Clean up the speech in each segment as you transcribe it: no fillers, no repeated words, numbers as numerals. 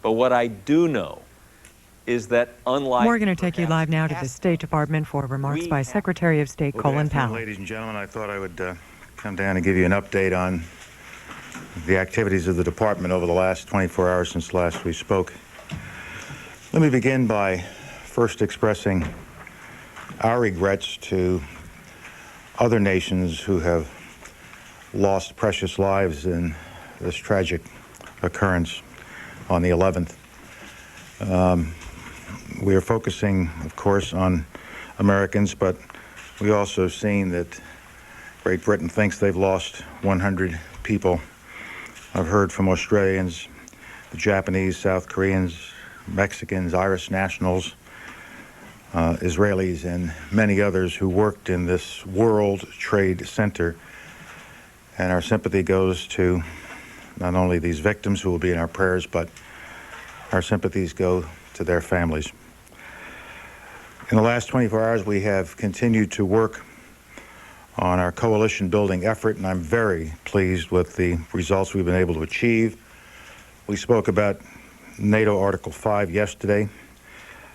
But what I do know is that unlike... We're going to take you live now to the State Department for remarks by Secretary of State Colin Powell. Ladies and gentlemen, I thought I would come down and give you an update on the activities of the department over the last 24 hours since last we spoke. Let me begin by first expressing our regrets to other nations who have lost precious lives in this tragic occurrence on the 11th. We are focusing, of course, on Americans, but we also have seen that Great Britain thinks they've lost 100 people. I've heard from Australians, the Japanese, South Koreans, Mexicans, Irish nationals, Israelis, and many others who worked in this World Trade Center. And our sympathy goes to not only these victims who will be in our prayers, but our sympathies go to their families. In the last 24 hours, we have continued to work on our coalition building effort, and I'm very pleased with the results we've been able to achieve. We spoke about NATO Article 5 yesterday.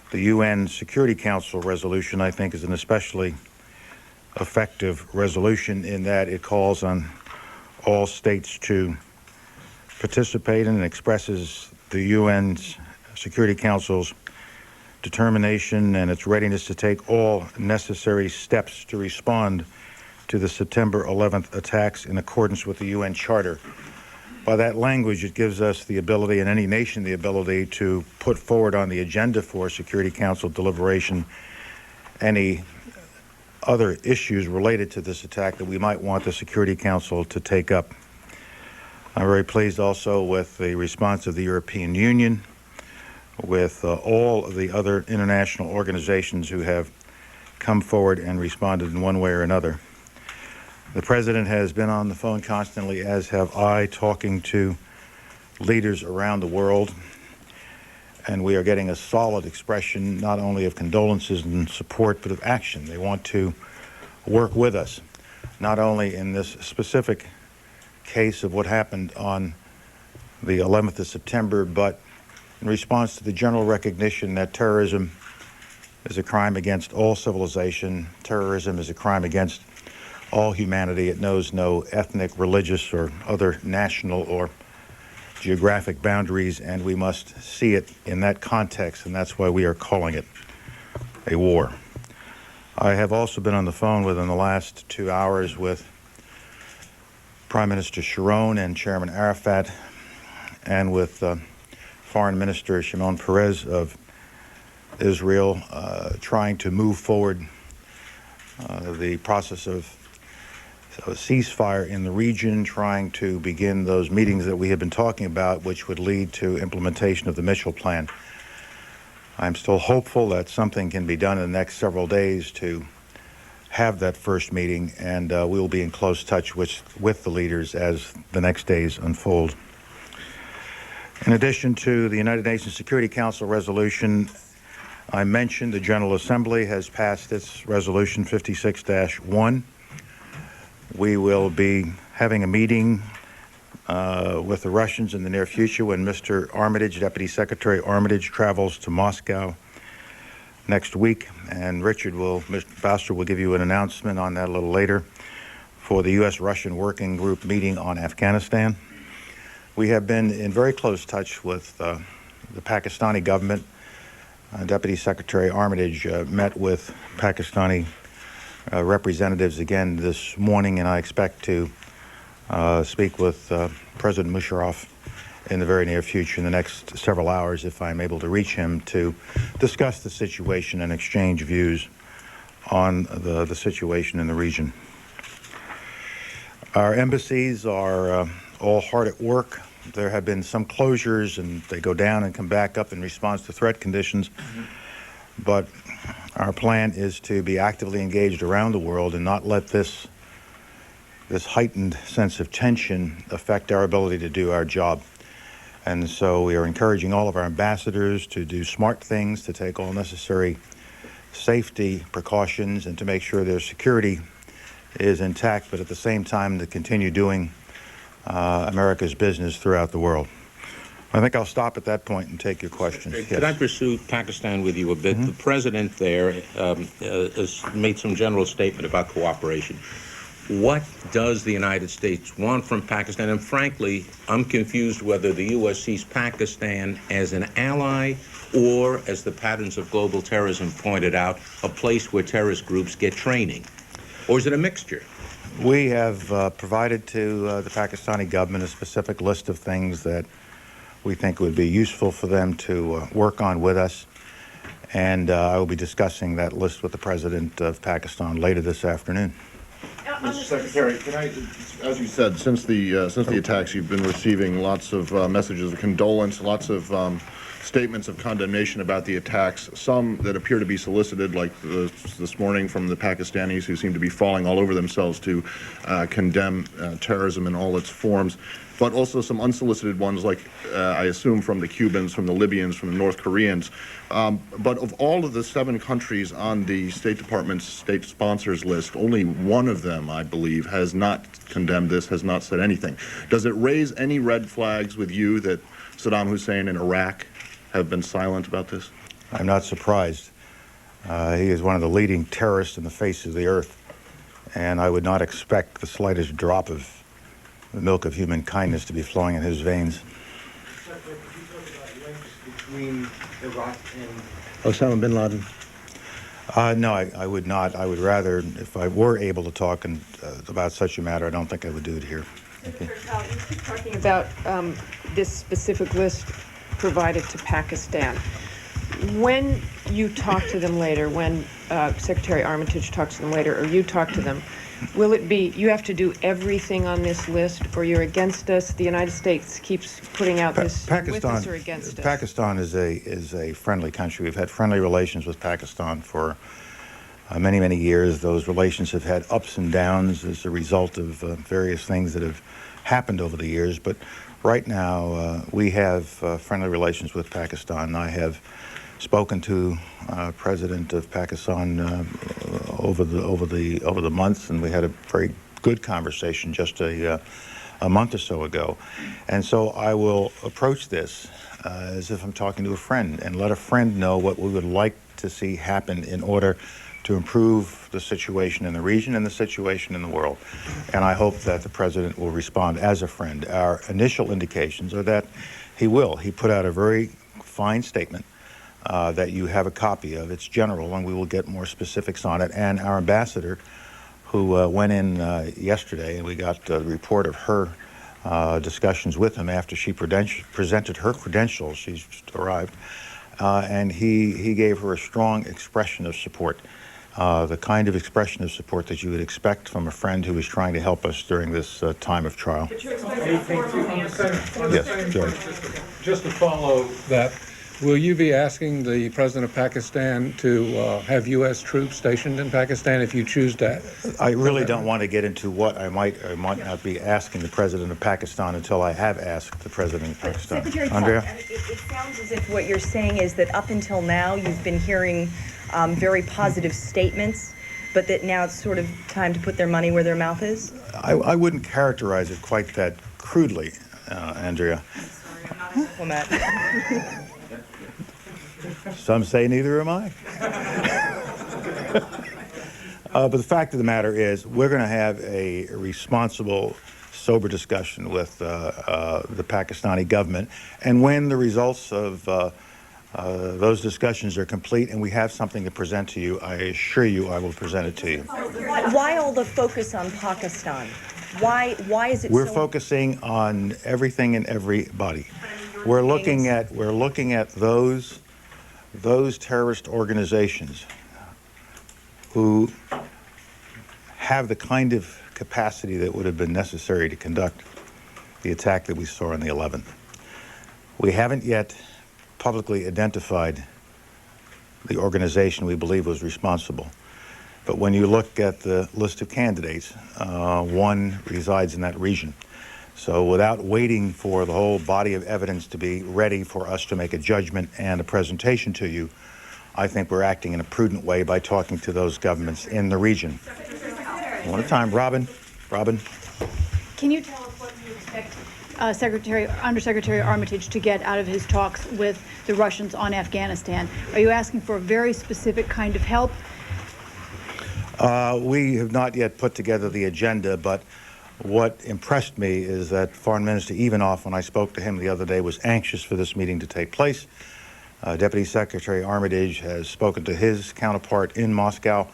The UN Security Council resolution, I think, is an especially effective resolution in that it calls on all states to participate in and expresses the UN's Security Council's determination and its readiness to take all necessary steps to respond to the September 11th attacks in accordance with the UN Charter. By that language, it gives us the ability, and any nation the ability, to put forward on the agenda for Security Council deliberation any other issues related to this attack that we might want the Security Council to take up. I'm very pleased also with the response of the European Union, with all of the other international organizations who have come forward and responded in one way or another. The President has been on the phone constantly, as have I, talking to leaders around the world, and we are getting a solid expression not only of condolences and support, but of action. They want to work with us, not only in this specific case of what happened on the 11th of September, but in response to the general recognition that terrorism is a crime against all civilization. Terrorism is a crime against all humanity. It knows no ethnic, religious, or other national or geographic boundaries, and we must see it in that context, and that's why we are calling it a war. I have also been on the phone within the last 2 hours with Prime Minister Sharon and Chairman Arafat, and with Foreign Minister Shimon Peres of Israel, trying to move forward the process of a ceasefire in the region, trying to begin those meetings that we have been talking about, which would lead to implementation of the Mitchell Plan. I'm still hopeful that something can be done in the next several days to have that first meeting, and we will be in close touch with the leaders as the next days unfold. In addition to the United Nations Security Council resolution, I mentioned the General Assembly has passed its resolution 56-1. We will be having a meeting with the Russians in the near future when Mr. Armitage, Deputy Secretary Armitage, travels to Moscow next week, and Mr. Bouster will give you an announcement on that a little later for the U.S.-Russian Working Group meeting on Afghanistan. We have been in very close touch with the Pakistani government. Deputy Secretary Armitage met with Pakistani representatives again this morning, and I expect to speak with President Musharraf in the very near future, in the next several hours, if I'm able to reach him, to discuss the situation and exchange views on the situation in the region. Our embassies are all hard at work. There have been some closures, and they go down and come back up in response to threat conditions. But our plan is to be actively engaged around the world and not let this heightened sense of tension affect our ability to do our job. And so we are encouraging all of our ambassadors to do smart things, to take all necessary safety precautions, and to make sure their security is intact, but at the same time to continue doing America's business throughout the world. I think I'll stop at that point and take your questions. Could I pursue Pakistan with you a bit? The president there has made some general statement about cooperation. What does the United States want from Pakistan? And frankly, I'm confused whether the U.S. sees Pakistan as an ally or, as the patterns of global terrorism pointed out, a place where terrorist groups get training. Or is it a mixture? We have provided to the Pakistani government a specific list of things that we think would be useful for them to work on with us. And I will be discussing that list with the President of Pakistan later this afternoon. Mr. Secretary, can I, as you said, since the attacks, you've been receiving lots of messages of condolence, lots of statements of condemnation about the attacks, some that appear to be solicited, like this morning from the Pakistanis, who seem to be falling all over themselves to condemn terrorism in all its forms, but also some unsolicited ones, like I assume from the Cubans, from the Libyans, from the North Koreans. But of all of the 7 countries on the State Department's state sponsors list, only one of them, I believe, has not condemned this, has not said anything. Does it raise any red flags with you that Saddam Hussein and Iraq have been silent about this? I'm not surprised. He is one of the leading terrorists in the face of the earth, and I would not expect the slightest drop of the milk of human kindness to be flowing in his veins. Could you talk about links between Iraq and Osama bin Laden? No, I would not. I would rather, if I were able to talk about such a matter, I don't think I would do it here. Okay. Senator Powell, you keep talking about this specific list provided to Pakistan. When you talk to them later, when Secretary Armitage talks to them later, or you talk to them, will it be you have to do everything on this list, or you're against us? The United States keeps putting out this with us or against us? Pakistan is a friendly country. We've had friendly relations with Pakistan for many, many years. Those relations have had ups and downs as a result of various things that have happened over the years. But right now, we have friendly relations with Pakistan. I have spoken to President of Pakistan over the months, and we had a very good conversation just a month or so ago. And so I will approach this as if I'm talking to a friend, and let a friend know what we would like to see happen in order to improve the situation in the region and the situation in the world. And I hope that the President will respond as a friend. Our initial indications are that he will. He put out a very fine statement that you have a copy of. It's general, and we will get more specifics on it. And our ambassador, who went in yesterday, and we got the report of her discussions with him after she presented her credentials. She's just arrived. And he gave her a strong expression of support, the kind of expression of support that you would expect from a friend who is trying to help us during this time of trial. But you expect a formal answer. Yes, Jerry. Just to follow that, will you be asking the President of Pakistan to have U.S. troops stationed in Pakistan if you choose that? I really don't want to get into what I might or might not be asking the President of Pakistan until I have asked the President of Pakistan. Secretary Andrea? Powell, it sounds as if what you're saying is that up until now you've been hearing very positive statements, but that now it's sort of time to put their money where their mouth is? I wouldn't characterize it quite that crudely, Andrea. I'm sorry, I'm not a diplomat. Some say neither am I. But the fact of the matter is, we're going to have a responsible, sober discussion with the Pakistani government. And when the results of those discussions are complete and we have something to present to you, I assure you I will present it to you. Why all the focus on Pakistan? Why is it We're so... focusing on everything and everybody. We're looking at those terrorist organizations who have the kind of capacity that would have been necessary to conduct the attack that we saw on the 11th. We haven't yet publicly identified the organization we believe was responsible. But when you look at the list of candidates, one resides in that region. So without waiting for the whole body of evidence to be ready for us to make a judgment and a presentation to you, I think we're acting in a prudent way by talking to those governments in the region. One at a time. Robin. Can you tell us what you expect Undersecretary Armitage to get out of his talks with the Russians on Afghanistan? Are you asking for a very specific kind of help? We have not yet put together the agenda, but what impressed me is that Foreign Minister Ivanov, when I spoke to him the other day, was anxious for this meeting to take place. Deputy Secretary Armitage has spoken to his counterpart in Moscow,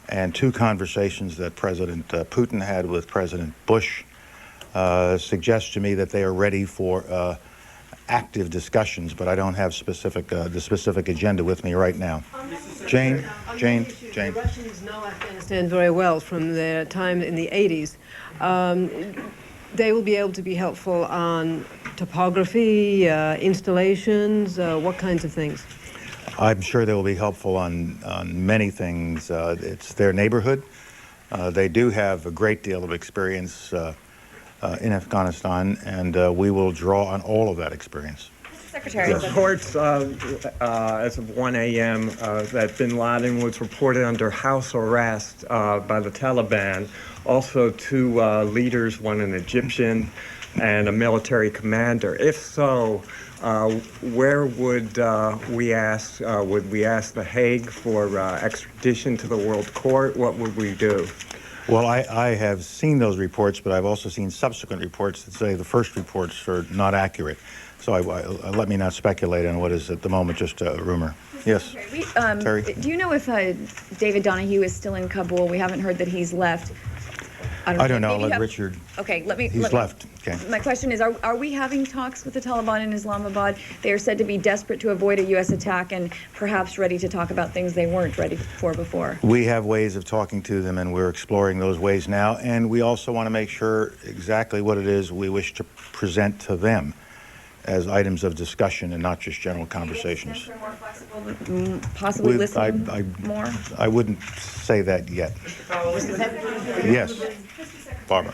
and two conversations that President Putin had with President Bush suggest to me that they are ready for active discussions, but I don't have the specific agenda with me right now. Jane. The Russians know Afghanistan very well from their time in the 80s. They will be able to be helpful on topography, installations, what kinds of things? I'm sure they will be helpful on many things. It's their neighborhood. They do have a great deal of experience in Afghanistan, and we will draw on all of that experience. Secretary. Reports as of 1 a.m. That bin Laden was reported under house arrest by the Taliban. Also, two leaders, one an Egyptian and a military commander. If so, where would we ask? Would we ask The Hague for extradition to the World Court? What would we do? Well, I have seen those reports, but I've also seen subsequent reports that say the first reports are not accurate. So let me not speculate on what is at the moment just a rumor. Yes, Terry? Do you know if David Donahue is still in Kabul? We haven't heard that he's left. I don't know. Let Richard. Okay, He's left. Okay. My question is, are we having talks with the Taliban in Islamabad? They are said to be desperate to avoid a U.S. attack and perhaps ready to talk about things they weren't ready for before. We have ways of talking to them, and we're exploring those ways now. And we also want to make sure exactly what it is we wish to present to them as items of discussion and not just general conversations. More flexible, possibly listen more? I wouldn't say that yet. Yes, Barbara.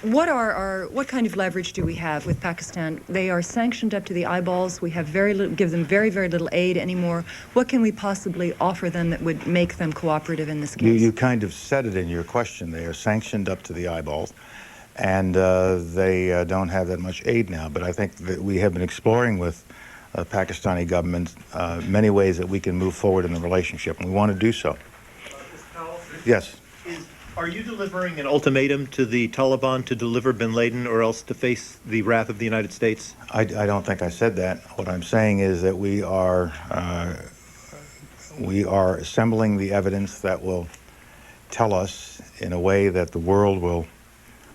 What kind of leverage do we have with Pakistan? They are sanctioned up to the eyeballs. We have give them very, very little aid anymore. What can we possibly offer them that would make them cooperative in this case? You kind of said it in your question. They are sanctioned up to the eyeballs, and they don't have that much aid now. But I think that we have been exploring with the Pakistani government many ways that we can move forward in the relationship, and we want to do so. Yes. Are you delivering an ultimatum to the Taliban to deliver bin Laden or else to face the wrath of the United States? I don't think I said that. What I'm saying is that we are assembling the evidence that will tell us in a way that the world will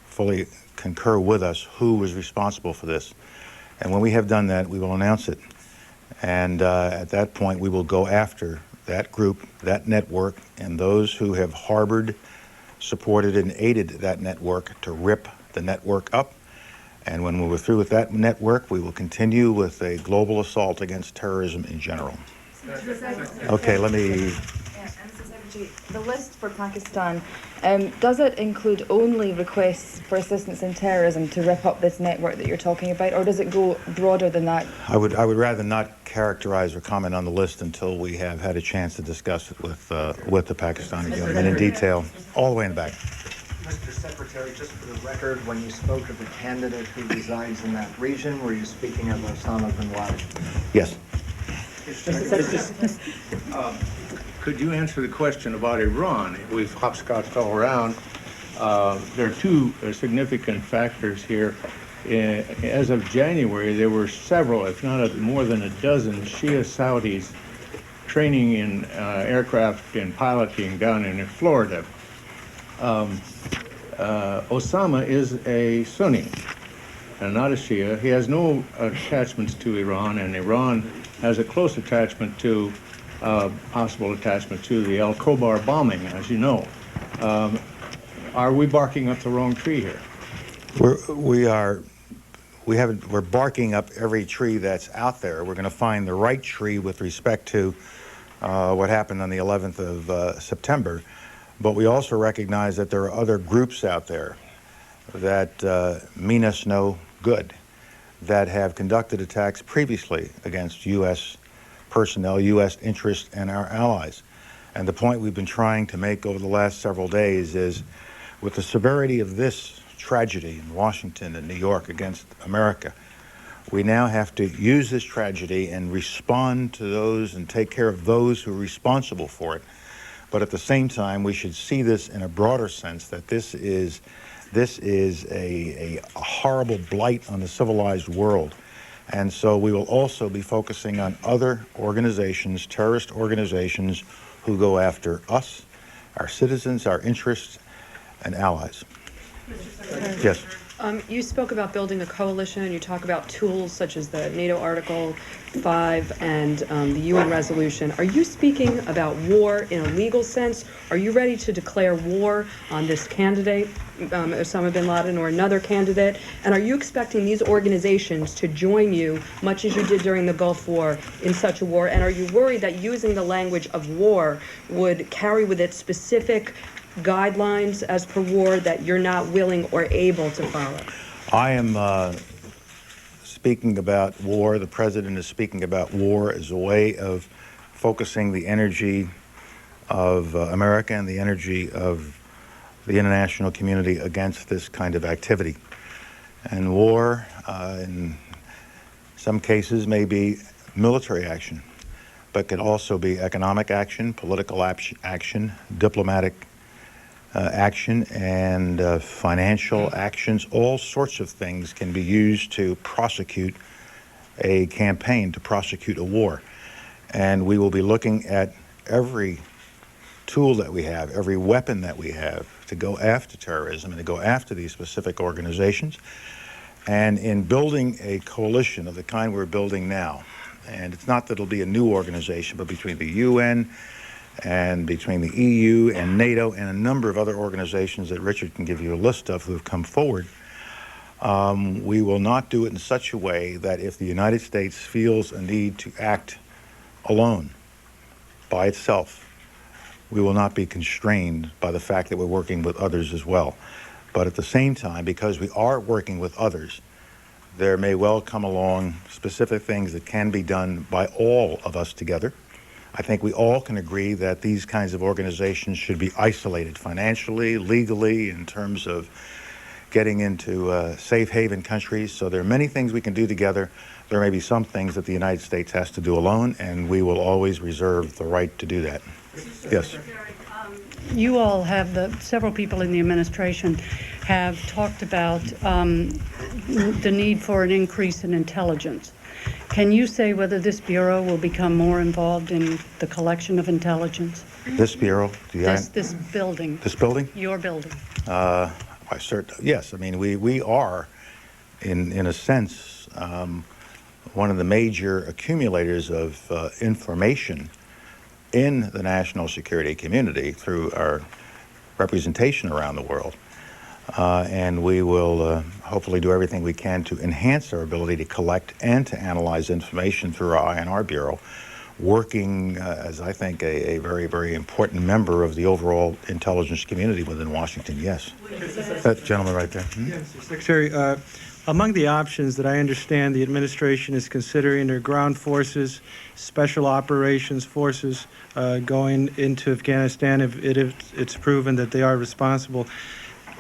fully concur with us who was responsible for this. And when we have done that, we will announce it. And at that point, we will go after that group, that network, and those who have harbored, supported, and aided that network to rip the network up. And when we're through with that network, we will continue with a global assault against terrorism in general. Okay, let me... The list for Pakistan, does it include only requests for assistance in terrorism to rip up this network that you're talking about, or does it go broader than that? I would rather not characterize or comment on the list until we have had a chance to discuss it with the Pakistani government in detail, all the way in the back. Mr. Secretary, just for the record, when you spoke of a candidate who resides in that region, were you speaking of Osama bin Laden? Yes. Could you answer the question about Iran? We've hopscotched all around. There are two significant factors here. As of January, there were several, if not more than a dozen, Shia Saudis training in aircraft and piloting down in Florida. Osama is a Sunni and not a Shia. He has no attachments to Iran, and Iran has a close attachment to possible attachment to the Al Khobar bombing, as you know. Are we barking up the wrong tree here? We're barking up every tree that's out there. We're going to find the right tree with respect to what happened on the 11th of September. But we also recognize that there are other groups out there that mean us no good, that have conducted attacks previously against U.S. personnel, U.S. interests, and our allies. And the point we've been trying to make over the last several days is, with the severity of this tragedy in Washington and New York against America. We now have to use this tragedy and respond to those and take care of those who are responsible for it. But at the same time, we should see this in a broader sense, that this is a horrible blight on the civilized world. And so we will also be focusing on other organizations, terrorist organizations, who go after us, our citizens, our interests, and allies. Yes. You spoke about building a coalition. You talk about tools such as the NATO Article 5 and the UN resolution. Are you speaking about war in a legal sense? Are you ready to declare war on this candidate, Osama bin Laden, or another candidate? And are you expecting these organizations to join you, much as you did during the Gulf War, in such a war? And are you worried that using the language of war would carry with it specific guidelines as per war that you're not willing or able to follow? I am speaking about war. The president is speaking about war as a way of focusing the energy of America and the energy of the international community against this kind of activity. And war, in some cases, may be military action, but can also be economic action, political action, diplomatic action, and financial actions. All sorts of things can be used to prosecute a campaign, to prosecute a war. And we will be looking at every tool that we have, every weapon that we have to go after terrorism and to go after these specific organizations. And in building a coalition of the kind we're building now, and it's not that it'll be a new organization, but between the UN and between the EU and NATO and a number of other organizations that Richard can give you a list of who have come forward, we will not do it in such a way that if the United States feels a need to act alone, by itself, we will not be constrained by the fact that we're working with others as well. But at the same time, because we are working with others, there may well come along specific things that can be done by all of us together. I think we all can agree that these kinds of organizations should be isolated financially, legally, in terms of getting into safe haven countries. So there are many things we can do together. There may be some things that the United States has to do alone, and we will always reserve the right to do that. Yes. You all have, several people in the administration have talked about the need for an increase in intelligence. Can you say whether this Bureau will become more involved in the collection of intelligence? This Bureau? This building. This building? Your building. Yes. I mean, we are, in a sense, one of the major accumulators of information in the national security community through our representation around the world. And we will hopefully do everything we can to enhance our ability to collect and to analyze information through our INR Bureau, working as I think a very, very important member of the overall intelligence community within Washington. Yes. That gentleman right there. Yes, Secretary. Among the options that I understand the administration is considering are ground forces, special operations forces going into Afghanistan if it's proven that they are responsible.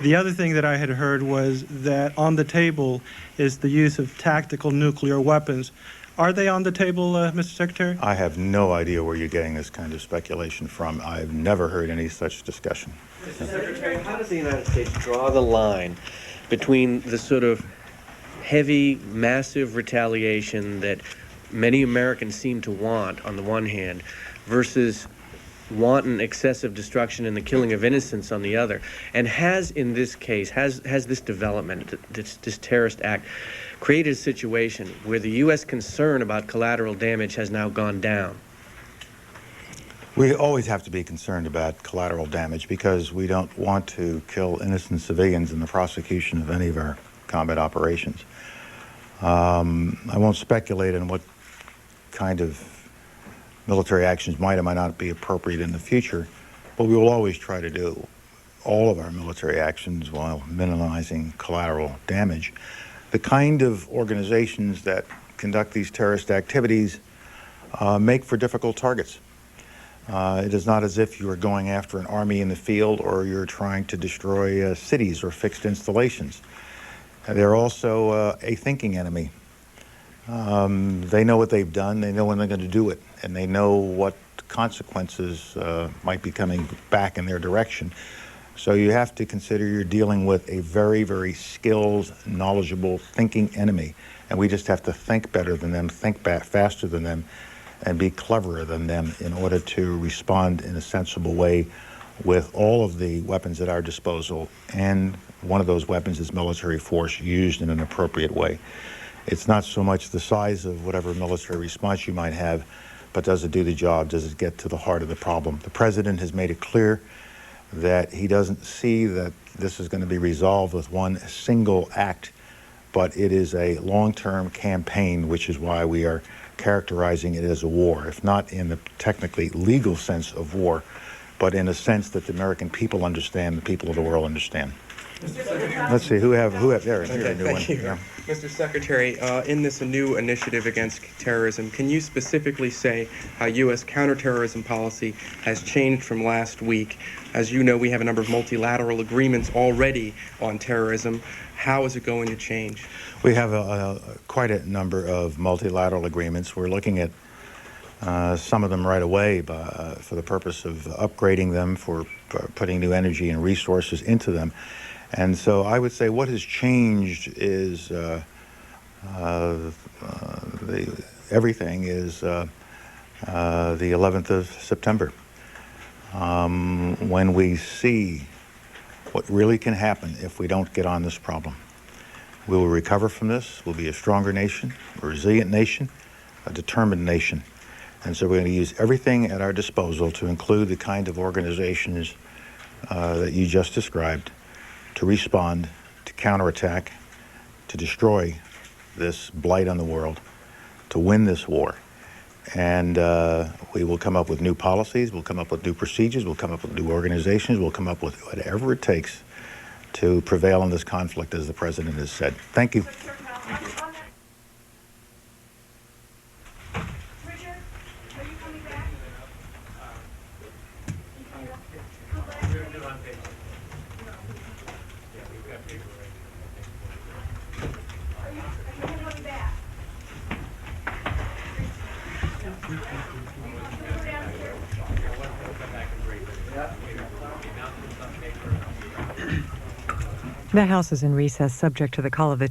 The other thing that I had heard was that on the table is the use of tactical nuclear weapons. Are they on the table, Mr. Secretary? I have no idea where you're getting this kind of speculation from. I've never heard any such discussion. Mr. Secretary, how does the United States draw the line between the sort of heavy, massive retaliation that many Americans seem to want on the one hand versus wanton excessive destruction and the killing of innocents on the other? And has, in this case, has this development, this terrorist act, created a situation where the U.S. concern about collateral damage has now gone down? We always have to be concerned about collateral damage because we don't want to kill innocent civilians in the prosecution of any of our combat operations. I won't speculate on what kind of military actions might or might not be appropriate in the future, but we will always try to do all of our military actions while minimizing collateral damage. The kind of organizations that conduct these terrorist activities make for difficult targets. It is not as if you are going after an army in the field or you're trying to destroy cities or fixed installations. They're also a thinking enemy. They know what they've done, they know when they're going to do it, and they know what consequences might be coming back in their direction. So you have to consider you're dealing with a very, very skilled, knowledgeable, thinking enemy. And we just have to think better than them, think faster than them, and be cleverer than them in order to respond in a sensible way with all of the weapons at our disposal. And one of those weapons is military force used in an appropriate way. It's not so much the size of whatever military response you might have, but does it do the job? Does it get to the heart of the problem? The president has made it clear that he doesn't see that this is going to be resolved with one single act, but it is a long-term campaign, which is why we are characterizing it as a war, if not in the technically legal sense of war, but in a sense that the American people understand, the people of the world understand. Let's see, who have there? Here's a new one. Thank you. Yeah. Mr. Secretary, in this new initiative against terrorism, can you specifically say how U.S. counterterrorism policy has changed from last week? As you know, we have a number of multilateral agreements already on terrorism. How is it going to change? We have quite a number of multilateral agreements. We're looking at some of them right away for the purpose of upgrading them, for putting new energy and resources into them. And so I would say what has changed is everything is the 11th of September. When we see what really can happen if we don't get on this problem. We will recover from this. We'll be a stronger nation, a resilient nation, a determined nation. And so we're going to use everything at our disposal to include the kind of organizations that you just described to respond, to counterattack, to destroy this blight on the world, to win this war. And we will come up with new policies, we'll come up with new procedures, we'll come up with new organizations, we'll come up with whatever it takes to prevail in this conflict, as the President has said. Thank you. The House is in recess, subject to the call of the